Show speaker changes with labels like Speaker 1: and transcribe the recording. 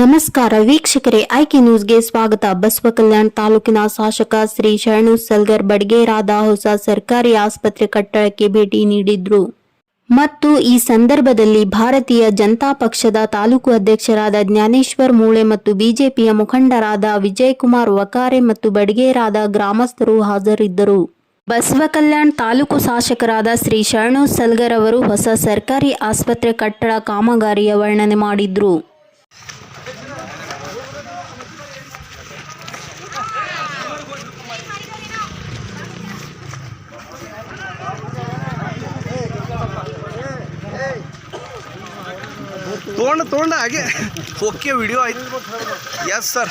Speaker 1: ನಮಸ್ಕಾರ ವೀಕ್ಷಕರೇ, ಐಕೆ ನ್ಯೂಸ್ಗೆ ಸ್ವಾಗತ. ಬಸವಕಲ್ಯಾಣ ತಾಲೂಕಿನ ಶಾಸಕ ಶ್ರೀ ಶರಣು ಸಲ್ಗರ್ ಬಡಗೇರಾದ ಹೊಸ ಸರ್ಕಾರಿ ಆಸ್ಪತ್ರೆ ಕಟ್ಟಡಕ್ಕೆ ಭೇಟಿ ನೀಡಿದ್ರು ಮತ್ತು ಈ ಸಂದರ್ಭದಲ್ಲಿ ಭಾರತೀಯ ಜನತಾ ಪಕ್ಷದ ತಾಲೂಕು ಅಧ್ಯಕ್ಷರಾದ ಜ್ಞಾನೇಶ್ವರ್ ಮೂಳೆ ಮತ್ತು ಬಿಜೆಪಿಯ ಮುಖಂಡರಾದ ವಿಜಯಕುಮಾರ್ ವಕಾರೆ ಮತ್ತು ಬಡಗೇರಾದ ಗ್ರಾಮಸ್ಥರು ಹಾಜರಿದ್ದರು. ಬಸವಕಲ್ಯಾಣ ತಾಲೂಕು ಶಾಸಕರಾದ ಶ್ರೀ ಶರಣು ಸಲ್ಗರ್ ಅವರು ಹೊಸ ಸರ್ಕಾರಿ ಆಸ್ಪತ್ರೆ ಕಟ್ಟಡ ಕಾಮಗಾರಿಯ ವರ್ಣನೆ ಮಾಡಿದ್ರು.
Speaker 2: तोड़ आगे ओके वीडियो आई यस सर